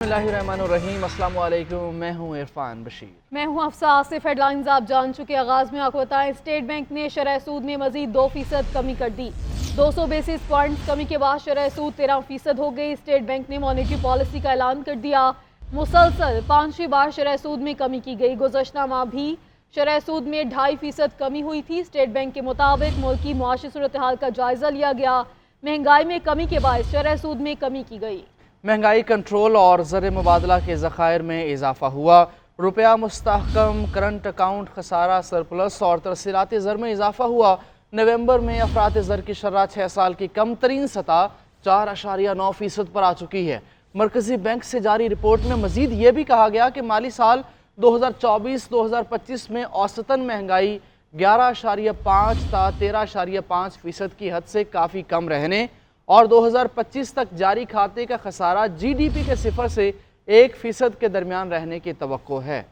बिस्मिल्लाहिर्रहमानिर्रहीम। अस्सलाम वालेकुम। मैं हूं इरफान बशीर। मैं हूं अफसा आसिफ। हेडलाइंस आप जान चुके। आगाज में आपको बताएं, स्टेट बैंक ने शरह सूद में मजीद 2% कमी कर दी। 200 बेसिस पॉइंट्स कमी के बाद शरह सूद 13% हो गई। स्टेट बैंक ने मॉनेटरी पॉलिसी का ऐलान कर दिया। मुसलसल 5वीं बार शरह सूद में कमी की गई। गुज़श्ता माह भी शरह सूद में 2.5% कमी हुई थी। स्टेट बैंक के मुताबिक मुल्क की मुआशी सूरत हाल का जायजा लिया गया। महंगाई में कमी के बायस शरह सूद में कमी की गई। महंगाई कंट्रोल और ज़र मुबादला के ज़खायर में इजाफा हुआ। रुपया मुस्तहकम, करंट अकाउंट खसारा सरप्लस और तरसीलात ज़र में इजाफा हुआ। नवंबर में अफरात ज़र की शरह 6 साल की कम तरीन सतह 4.9% पर आ चुकी है। मरकज़ी बैंक से जारी रिपोर्ट में मजीद ये भी कहा गया कि माली साल 2024-2025 में औसतन महंगाई 11.5 था 13.5% की हद से काफ़ी कम रहने और 2025 तक जारी खाते का खसारा GDP के 0 से 1% के दरमियान रहने की तवक्को है।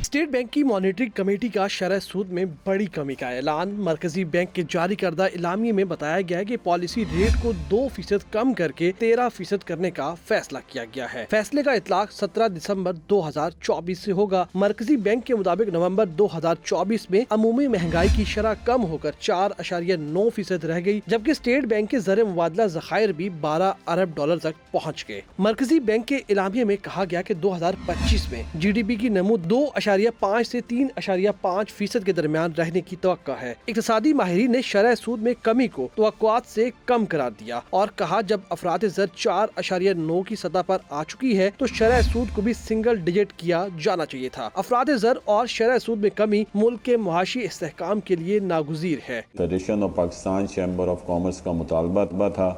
स्टेट बैंक की मॉनेटरी कमेटी का शरह सूद में बड़ी कमी का ऐलान। मरकजी बैंक के जारी करदा इलामिये में बताया गया है कि पॉलिसी रेट को 2% कम करके 13% करने का फैसला किया गया है। फैसले का इतलाक 17 दिसंबर 2024 से होगा। मरकजी बैंक के मुताबिक नवंबर 2024 में अमूमी महंगाई की शरह कम होकर 4.9% रह गई, जबकि स्टेट बैंक के ज़र मुबादला ज़खायर भी 12 अरब डॉलर तक पहुँच गए। मरकजी बैंक के इलामिये में कहा गया कि 2025 में GDP की नमू 2.5 से 3.5% के दरमियान रहने की तवक्को है। इक़्तिसादी माहिरीन ने शरह सूद में कमी को तवक्कुआत से कम करार दिया और कहा, जब अफरात ज़र 4.9 की सतह पर आ चुकी है तो शरह सूद को भी सिंगल डिजिट किया जाना चाहिए था। अफरात ज़र और शरह सूद में कमी मुल्क के मुआशी इस्तेहकाम के लिए नागुज़ीर है। Federation of Pakistan chamber of commerce का मुतालबा था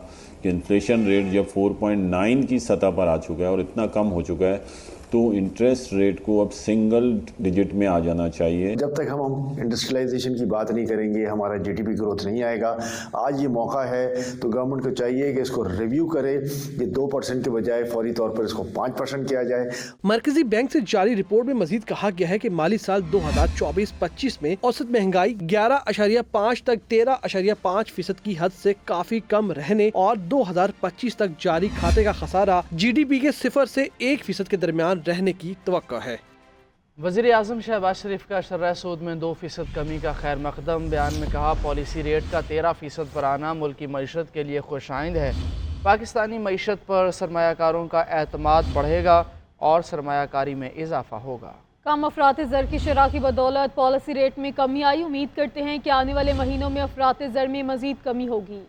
कि इन्फ्लेशन रेट जब 4.9 की सतह पर आ चुका है और इतना कम हो चुका है तो इंटरेस्ट रेट को अब सिंगल डिजिट में आ जाना चाहिए। जब तक हम इंडस्ट्रियलाइजेशन की बात नहीं करेंगे हमारा GDP ग्रोथ नहीं आएगा। आज ये मौका है तो गवर्नमेंट को चाहिए कि इसको रिव्यू करे, ये 2% के बजाय फौरी तौर पर इसको 5% किया जाए। मरकजी बैंक से जारी रिपोर्ट में मजीद कहा गया है कि माली साल 2024-25 में औसत महंगाई 11.5 तक 13.5% की हद से काफी कम रहने और 2025 तक जारी खाते का खसारा GDP के 0 से 1% के दरमियान रहने की तवक्को है। वज़ीर आज़म शहबाज शरीफ का शरह सूद में 2% कमी का खैर मकदम। बयान में कहा, पॉलिसी रेट का 13% पर आना मुल्क की मईशत के लिए खुशाइंद है। पाकिस्तानी मईशत पर सरमायाकारों का एतमाद बढ़ेगा और सरमायाकारी में इजाफा होगा। कम अफरात ज़र की शरह की बदौलत पॉलिसी रेट में कमी आई। उम्मीद करते हैं कि आने वाले महीनों में अफरात ज़र में मजीद कमी होगी।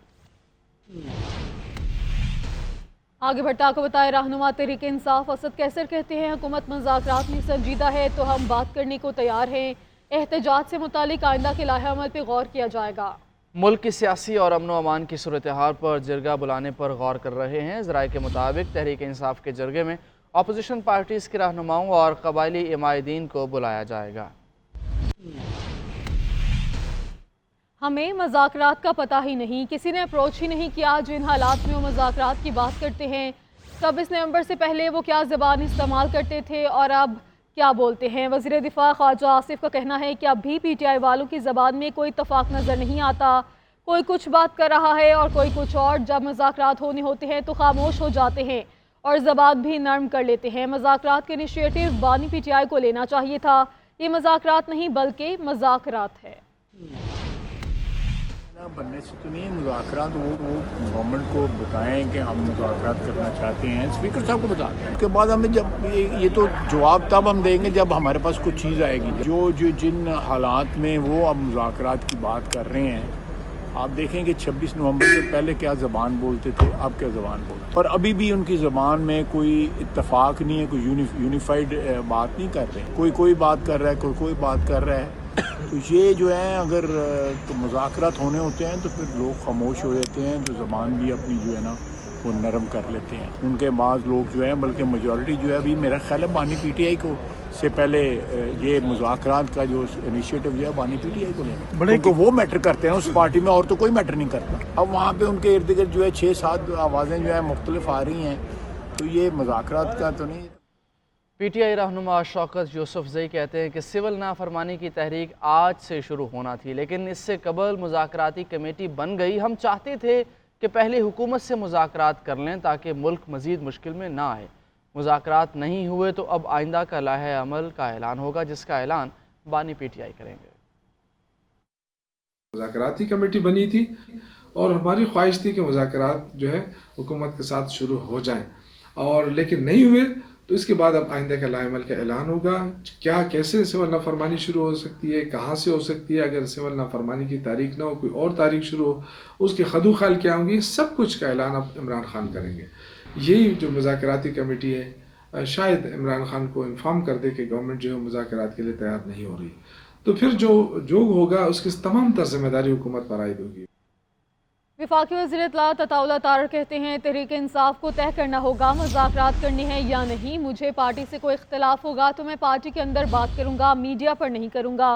आगे बढ़ता को बताए रहनुमा तहरीक इंसाफ असद कैसर कहते हैं, हुकूमत मुज़ाकरात में संजीदा है तो हम बात करने को तैयार हैं। एहतजाज से मुतालिक आइंदा के लाहे अमल पर गौर किया जाएगा। मुल्क की सियासी और अमन व अमान की सूरत हाल पर जिरगा बुलाने पर गौर कर रहे हैं। ज़राए के मुताबिक तहरीक इंसाफ के जरगे में अपोजिशन पार्टीज़ के रहनुमाओं और कबायली इमायदीन को बुलाया जाएगा। हमें मुज़ाकरात का पता ही नहीं, किसी ने अप्रोच ही नहीं किया। जिन हालात में वो मुज़ाकरात की बात करते हैं, 26 नवंबर से पहले वो क्या ज़बान इस्तेमाल करते थे और अब क्या बोलते हैं। वज़ीर दिफा ख्वाजा आसिफ का कहना है कि अब भी PTI वालों की ज़बान में कोई इत्तफाक नज़र नहीं आता। कोई कुछ बात कर रहा है और कोई कुछ और। जब मुज़ाकरात होने होते हैं तो खामोश हो जाते हैं और ज़बान भी नरम कर लेते हैं। मुज़ाकरात के इनिशिएटिव बानी PTI को लेना चाहिए था। ये मुज़ाकरात नहीं बल्कि मज़ाकरात है। बनने से तो नहीं मुज़ाकरात, वो गवर्नमेंट को बताएं कि हम मुज़ाकरात करना चाहते हैं, स्पीकर साहब को बताते हैं। उसके बाद हमें जब ये तो जवाब तब हम देंगे जब हमारे पास कुछ चीज़ आएगी। जो जिन हालात में वो अब मुज़ाकरात की बात कर रहे हैं, आप देखेंगे 26 नवंबर से पहले क्या ज़बान बोलते थे, अब क्या ज़बान बोलते हैं। और अभी भी उनकी ज़बान में कोई इत्तफाक नहीं है, कोई यूनिफाइड बात नहीं कर रहे। कोई बात कर रहा है, कोई बात कर रहा है। तो ये जो है अगर तो मुज़ाकरात होने होते हैं तो फिर लोग खामोश हो जाते हैं, तो ज़बान भी अपनी जो है ना वो नरम कर लेते हैं। उनके बाद लोग जो हैं, बल्कि मेजॉरिटी जो है अभी मेरा ख्याल है बानी PTI को से पहले ये मुज़ाकरात का जो इनिशिएटिव जो है बानी PTI को लेना, क्योंकि वो मैटर करते हैं उस पार्टी में और तो कोई मैटर नहीं करता। अब वहाँ पे उनके इर्द गिर्द जो है 6-7 आवाज़ें जो है मुख्तलिफ आ रही हैं, तो ये मुज़ाकरात का तो नहीं। PTI रहनुमा शौकत यूसुफजई कहते हैं कि सिविल नाफरमानी की तहरीक आज से शुरू होना थी, लेकिन इससे कबल मुज़ाकराती कमेटी बन गई। हम चाहते थे कि पहले हुकूमत से मुज़ाकरात कर लें ताकि मुल्क मज़ीद मुश्किल में ना आए। مذاکرات نہیں ہوئے تو اب آئندہ کا لائحہ عمل کا اعلان ہوگا، جس کا اعلان بانی پی ٹی آئی کریں گے۔ مذاکراتی کمیٹی بنی تھی اور ہماری خواہش تھی کہ مذاکرات جو ہے حکومت کے ساتھ شروع ہو جائیں، اور لیکن نہیں ہوئے، تو اس کے بعد اب آئندہ کا لائحہ عمل کا اعلان ہوگا۔ کیا کیسے سول نافرمانی شروع ہو سکتی ہے، کہاں سے ہو سکتی ہے، اگر سول نافرمانی کی تاریخ نہ ہو، کوئی اور تاریخ شروع ہو، اس کے خدو خال کیا ہوں گی، سب کچھ کا اعلان اب عمران خان کریں گے۔ یہی جو مذاکراتی کمیٹی ہے شاید عمران خان کو انفارم کر دے کہ گورنمنٹ جو ہے مذاکرات کے لیے تیار نہیں ہو رہی، تو پھر جو ہوگا اس کی تمام تر ذمہ داری حکومت پر عائد ہوگی۔ وفاقی وزیر اطلاعات عطا اللہ طاہر کہتے ہیں تحریک انصاف کو طے کرنا ہوگا مذاکرات کرنے ہیں یا نہیں۔ مجھے پارٹی سے کوئی اختلاف ہوگا تو میں پارٹی کے اندر بات کروں گا، میڈیا پر نہیں کروں گا۔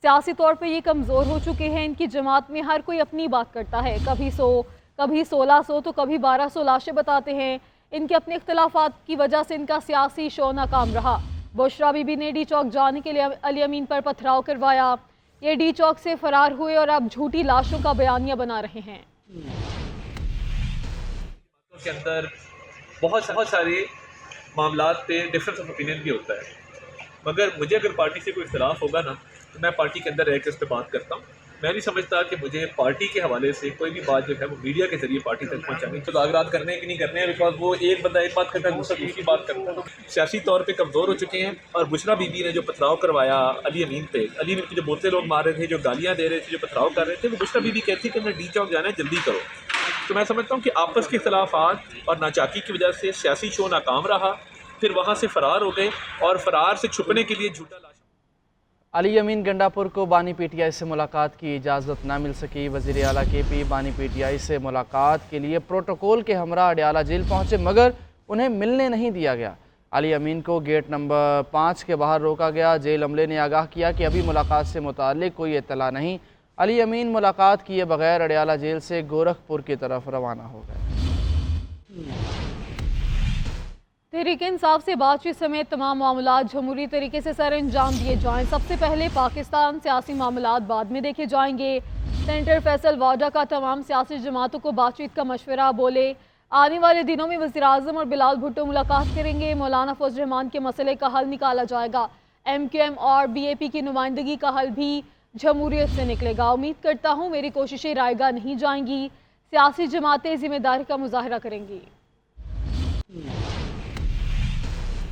سیاسی طور پہ یہ کمزور ہو چکے ہیں، ان کی جماعت میں ہر کوئی اپنی بات کرتا ہے، کبھی 100 کبھی 1600 تو کبھی 1200 لاشیں بتاتے ہیں۔ ان کے اپنے اختلافات کی وجہ سے ان کا سیاسی شو ناکام رہا۔ بشرا بی بی نے ڈی چوک جانے کے لیے علی امین پر پتھراؤ کروایا، یہ ڈی چوک سے فرار ہوئے اور اب جھوٹی لاشوں کا بیانیہ بنا رہے ہیں۔ کے اندر بہت سارے معاملات پہ ڈفرینس آف اوپینین بھی ہوتا ہے، مگر مجھے اگر پارٹی سے کوئی اختلاف ہوگا نا تو میں پارٹی کے اندر رہ کے اس پہ بات کرتا ہوں۔ میں نہیں سمجھتا کہ مجھے پارٹی کے حوالے سے کوئی بھی بات جو ہے وہ میڈیا کے ذریعے پارٹی تک پہنچانی، مذاکرات کرنے کی نہیں کرنے ہیں، بیکاز وہ ایک بندہ ایک بات کرتا ہے، دوسرا دوسری بات کرتا ہے۔ سیاسی طور پہ کمزور ہو چکے ہیں، اور بشرا بی بی نے جو پتھراؤ کروایا علی امین پہ، علی امین پہ جو بولتے لوگ مار رہے تھے، جو گالیاں دے رہے تھے، جو پتھراؤ کر رہے تھے، وہ بشرا بی بی کہتی کہ میں ڈی چوک جانا ہے، جلدی کرو۔ تو میں سمجھتا ہوں کہ آپس کے اختلافات اور ناچاکی کی وجہ سے سیاسی شو ناکام رہا، پھر وہاں سے فرار ہو گئے، اور فرار سے چھپنے کے لیے جھوٹا لاشا۔ علی امین گنڈا پور کو بانی پی ٹی آئی سے ملاقات کی اجازت نہ مل سکی۔ وزیر اعلیٰ کے پی بانی پی ٹی آئی سے ملاقات کے لیے پروٹوکول کے ہمراہ اڈیالہ جیل پہنچے، مگر انہیں ملنے نہیں دیا گیا۔ علی امین کو گیٹ نمبر 5 کے باہر روکا گیا۔ جیل عملے نے آگاہ کیا کہ ابھی ملاقات سے متعلق کوئی اطلاع نہیں۔ علی امین ملاقات کیے بغیر اڈیالہ جیل سے گورکھپور کی طرف روانہ ہو گئے۔ تحریک انصاف سے بات چیت سمیت تمام معاملات جمہوری طریقے سے سر انجام دیے جائیں۔ سب سے پہلے پاکستان سیاسی معاملات بعد میں دیکھے جائیں گے۔ سینیٹر فیصل واڈا کا تمام سیاسی جماعتوں کو بات چیت کا مشورہ، بولے آنے والے دنوں میں وزیراعظم اور بلال بھٹو ملاقات کریں گے، مولانا فضل الرحمان کے مسئلے کا حل نکالا جائے گا۔ ایم کیو ایم اور بی اے پی کی نمائندگی کا حل بھی جمہوریت سے نکلے گا۔ امید کرتا ہوں میری کوششیں رائے گاہ نہیں جائیں گی، سیاسی جماعتیں ذمہ داری کا مظاہرہ کریں گی۔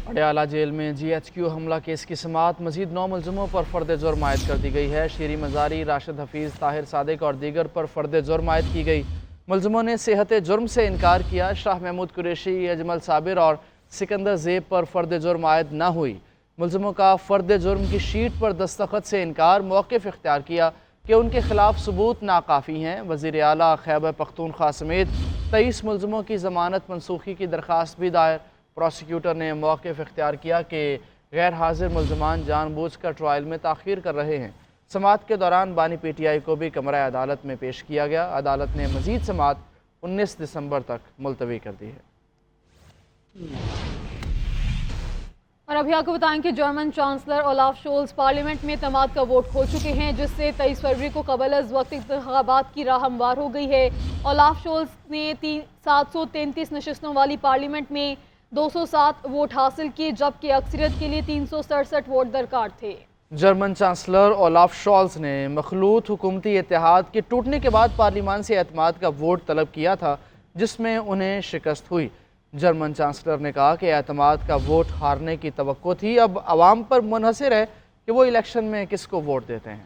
اڈیالہ جیل میں جی ایچ کیو حملہ کیس کی سماعت، مزید 9 ملزموں پر فرد جرم عائد کر دی گئی ہے۔ شیری مزاری، راشد حفیظ، طاہر صادق اور دیگر پر فرد جرم عائد کی گئی۔ ملزموں نے صحت جرم سے انکار کیا۔ شاہ محمود قریشی، اجمل صابر اور سکندر زیب پر فرد جرم عائد نہ ہوئی۔ ملزموں کا فرد جرم کی شیٹ پر دستخط سے انکار، موقف اختیار کیا کہ ان کے خلاف ثبوت ناکافی ہیں۔ وزیر اعلیٰ خیبر پختونخوا سمیت 23 ملزموں کی ضمانت منسوخی کی درخواست بھی دائر۔ پروسیکیوٹر نے موقف اختیار کیا کہ غیر حاضر ملزمان جان بوجھ کر ٹرائل میں تاخیر کر رہے ہیں۔ سماعت کے دوران بانی پی ٹی آئی کو بھی کمرہ عدالت میں پیش کیا گیا۔ عدالت نے مزید سماعت 19 دسمبر تک ملتوی کر دی ہے۔ اور ابھی آپ کو بتائیں کہ German chancellor Olaf Scholz parliament میں اعتماد کا ووٹ کھو چکے ہیں، جس سے 23 فروری کو قبل از وقت انتخابات کی راہ ہموار ہو گئی ہے۔ اولاف شولز نے 733 نشستوں والی پارلیمنٹ میں 207 ووٹ حاصل کیے، جبکہ اکثریت کے لیے 367 ووٹ درکار تھے۔ جرمن چانسلر اولاف شولز نے مخلوط حکومتی اتحاد کے ٹوٹنے کے بعد پارلیمان سے اعتماد کا ووٹ طلب کیا تھا، جس میں انہیں شکست ہوئی۔ جرمن چانسلر نے کہا کہ اعتماد کا ووٹ ہارنے کی توقع تھی، اب عوام پر منحصر ہے کہ وہ الیکشن میں کس کو ووٹ دیتے ہیں۔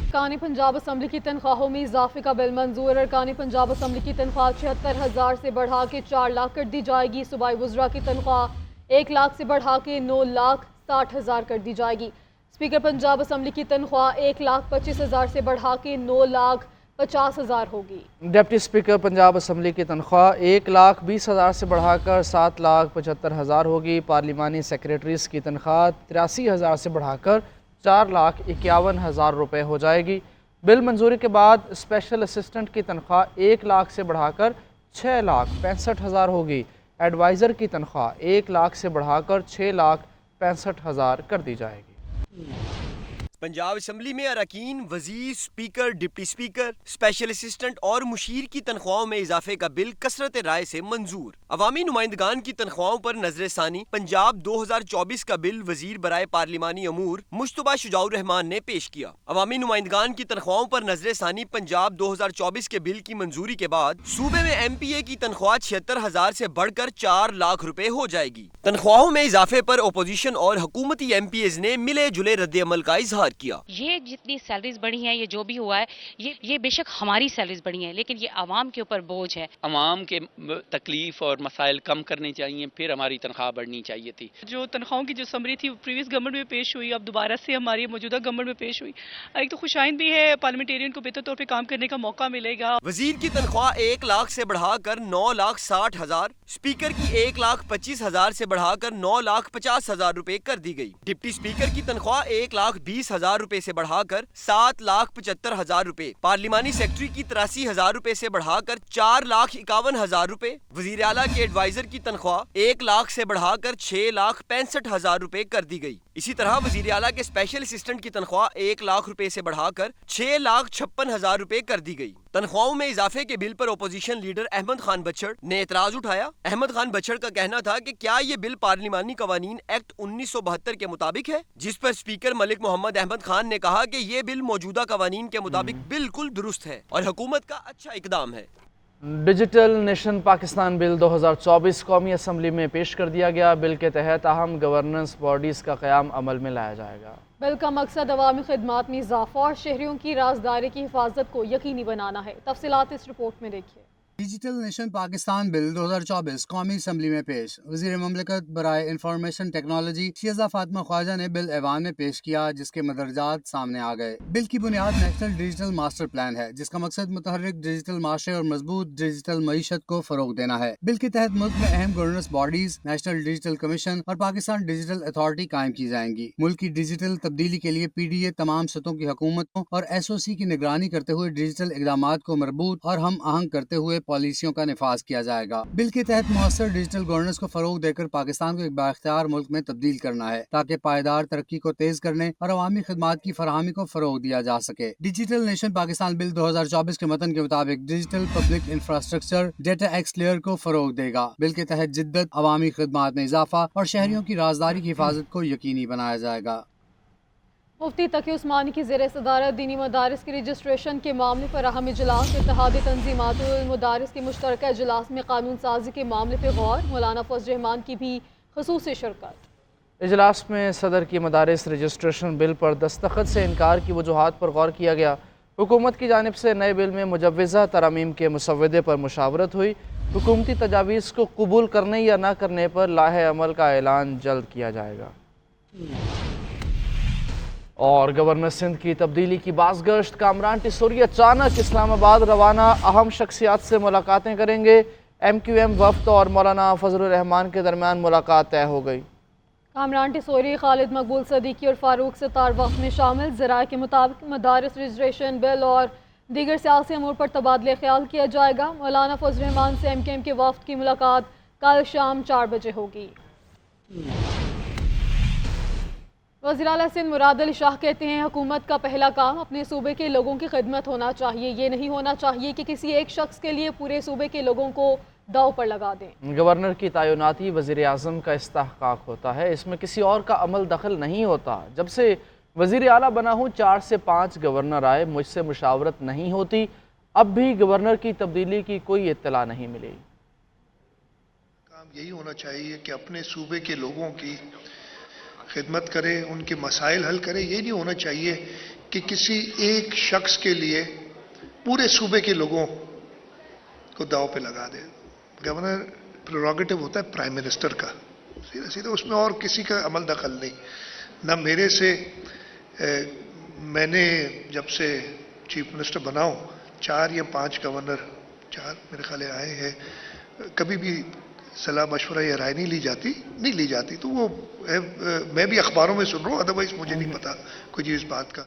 ارکان پنجاب اسمبلی کی تنخواہوں میں اضافے کا بل منظور۔ ارکان پنجاب اسمبلی کی تنخواہ 76,000 سے بڑھا کے 4 لاکھ کر دی جائے گی۔ صوبائی وزراء کی تنخواہ 1 لاکھ سے بڑھا کے 9,60,000 کر دی جائے گی۔ اسپیکر پنجاب اسمبلی کی تنخواہ 1,25,000 سے بڑھا کے 9,50,000 ہوگی۔ ڈپٹی اسپیکر پنجاب اسمبلی کی تنخواہ 1,20,000 سے بڑھا کر 7,75,000 ہوگی۔ پارلیمانی سیکریٹریز کی تنخواہ 83,000 سے بڑھا کر 4,51,000 روپے ہو جائے گی۔ بل منظوری کے بعد اسپیشل اسسٹنٹ کی تنخواہ 1 لاکھ سے بڑھا کر 6,65,000 ہوگی۔ ایڈوائزر کی تنخواہ 1 لاکھ سے بڑھا کر 6,65,000 کر دی جائے گی۔ पंजाब असम्बली में अरकान, वजीर, speaker, deputy speaker, special assistant और मुशीर की तनख्वाहों में इजाफे का बिल कसरत राय से मंजूर। अवामी नुमाइंदगान की तनख्वाहों पर नजर सानी पंजाब 2024 का बिल वजीर बराए पार्लिमानी अमूर मुश्तबा शुजाउर रहमान ने पेश किया। अवामी नुमाइंदगान की तनख्वाहों पर नजर सानी पंजाब 2024 के बिल की मंजूरी के बाद सूबे में MPA की तनख्वाह 76,000 से बढ़कर 4 लाख रुपए हो जाएगी। तनख्वाहों में इजाफे पर अपोजिशन और हुकूमती MPAs ने मिले जुले रद्द अमल का इजहार किया। ये जितनी सैलरीज बढ़ी हैं, ये जो भी हुआ है, ये बेशक हमारी सैलरीज बढ़ी हैं, लेकिन ये आवाम के ऊपर बोझ है। आवाम के तकलीफ और मसाइल कम करने चाहिए, फिर हमारी तनख्वाह बढ़नी चाहिए थी। जो तनख्वाहों की जो समरी थी प्रीवियस गवर्नमेंट में पेश हुई, अब दोबारा से हमारी मौजूदा गवर्नमेंट में पेश हुई। एक तो खुशाइन भी है, पार्लियामेंटेरियन को बेहतर तौर पे काम करने का मौका मिलेगा। वजीर की तनख्वाह 1 लाख से बढ़ाकर 9,60,000, स्पीकर की 1,25,000 से बढ़ाकर 9,50,000 रुपए कर दी गई। डिप्टी स्पीकर की तनख्वाह 1,20,000 रुपए से बढ़ाकर 7,75,000 रुपए, पार्लिमानी सेक्रेटरी की 83,000 रुपए से बढ़ाकर 4,51,000 रुपए, वजीर आला के एडवाइजर की तनख्वाह 1 लाख से बढ़ाकर 6,65,000 रुपए कर दी गई। इसी तरह वजीर आला के स्पेशल असिस्टेंट की तनख्वाह 1 लाख रुपए से बढ़ाकर 6,56,000 रुपए कर दी गई। तनख्वाहों में इजाफे के बिल पर अपोजिशन लीडर अहमद खान बछड़ ने एतराज उठाया। अहमद खान बछड़ का कहना था कि क्या ये बिल पार्लिमानी कवानीन एक्ट 1972 के मुताबिक है, जिस पर स्पीकर मलिक मोहम्मद अहमद खान ने कहा कि ये बिल मौजूदा कवानीन के मुताबिक बिल्कुल दुरुस्त है और हुकूमत का अच्छा इकदाम है। डिजिटल नेशन पाकिस्तान बिल 2024 कौमी असम्बली में पेश कर दिया गया। बिल के तहत अहम गवर्नेंस बॉडीज़ का क़याम अमल में लाया जाएगा। बिल का मकसद अवामी खिदमात में इजाफा और शहरियों की राजदारी की हिफाजत को यकीनी बनाना है। तफसीलात इस रिपोर्ट में देखिए। डिजिटल नेशन पाकिस्तान बिल 2024 कौमी असम्बली में पेश। वज़ीर ममलकत बराए इंफॉर्मेशन टेक्नोलॉजी शेजा फातिमा ख्वाजा ने बिल ऐवान में पेश किया, जिसके मदरजात सामने आ गए। बिल की बुनियाद नेशनल डिजिटल मास्टर प्लान है, जिसका मकसद मुतहर्रिक डिजिटल माशरे और मजबूत डिजिटल मईशत को फरोग देना है। बिल के तहत मुल्क में अहम governance bodies, national digital commission और पाकिस्तान डिजिटल अथॉरिटी कायम की जाएंगी। मुल्क की डिजिटल तब्दीली के लिए PDA तमाम सतहों की हुकूमतों और SOC की निगरानी करते हुए डिजिटल इक़दामात को मरबूत और हम आहंग करते हुए पॉलिसियों का निफाज किया जाएगा। बिल के तहत मुअस्सर डिजिटल गवर्नेंस को फरोग देकर पाकिस्तान को एक बाइख्तियार मुल्क में तब्दील करना है, ताकि पायदार तरक्की को तेज करने और अवामी खिदमात की फराहमी को फरोग दिया जा सके। डिजिटल नेशन पाकिस्तान बिल 2024 के मतन के मुताबिक digital public infrastructure data x layer को फरोग देगा। बिल के तहत जिद्दत, अवामी खिदमात में इजाफा और शहरियों की राजदारी की हिफाजत को यकीनी बनाया जाएगा। मुफ्ती तकी उस्मानी की ज़ेर सदारत दीनी मदारिस की रजिस्ट्रेशन के मामले पर अहम इजलास। इत्तेहादी तंजीमातुल मदारिस की मुश्तरका इजलास में कानून साजी के मामले पर गौर। मौलाना फजल रहमान की भी ख़ुसूसी शिरकत। इजलास में सदर की मदारिस रजिस्ट्रेशन बिल पर दस्तखत से इनकार की वजूहात पर गौर किया गया। हुकूमत की जानिब से नए बिल में मुजव्वज़ा तरामीम के मुसव्वदे पर मुशावरत हुई। हुकूमती तजावीज़ को कबूल करने या न करने पर लाहे अमल का ऐलान जल्द किया जाएगा। और गवर्नर सिंध की तब्दीली की बाज़गश्त। कामरान टिसोरी अचानक इस्लामाबाद रवाना, अहम शख्सियात से मुलाकातें करेंगे। MQM वफ्द और मौलाना फजल रहमान के दरमियान मुलाकात तय हो गई। कामरान टिसोरी, खालिद मकबूल सदीकी और फारूक सत्तार वफ्द में शामिल। ज़राए के मुताबिक मदारिस रजिस्ट्रेशन बिल और दीगर सियासी अमूर पर तबादले ख्याल किया जाएगा। मौलाना फजल रहमान से MQM के वफ्द की मुलाकात कल शाम 4 बजे होगी। वज़ीर आला सिंध मुराद अली शाह कहते हैं, हुकूमत का पहला काम अपने सूबे के लोगों की खिदमत होना चाहिए। ये नहीं होना चाहिए कि किसी एक शख्स के लिए पूरे सूबे के लोगों को दाव पर लगा दें। गवर्नर की तैनाती वज़ीर आज़म का इस्तेहकाक होता है, इसमें किसी और का अमल दखल नहीं होता। जब से वज़ीर आला बना हूँ 4 से 5 गवर्नर आए, मुझसे मुशावरत नहीं होती। अब भी गवर्नर की तब्दीली की कोई इत्तला नहीं मिली। काम यही होना चाहिए कि अपने सूबे के लोगों की खिदमत करे, उनके मसाइल हल करे। ये नहीं होना चाहिए कि किसी एक शख्स के लिए पूरे सूबे के लोगों को दाव पे लगा दे। गवर्नर प्रेरोगेटिव होता है प्राइम मिनिस्टर का, सीधा सीधा, उसमें और किसी का अमल दखल नहीं। ना मेरे से मैंने जब से चीफ मिनिस्टर बना हूं 4 या 5 गवर्नर, 4 मेरे ख्याल आए हैं, कभी भी सलाह मशवरा या राय नहीं ली जाती। तो वो मैं भी अखबारों में सुन रहा हूँ, अदरवाइज मुझे नहीं पता कोई चीज़ इस बात का।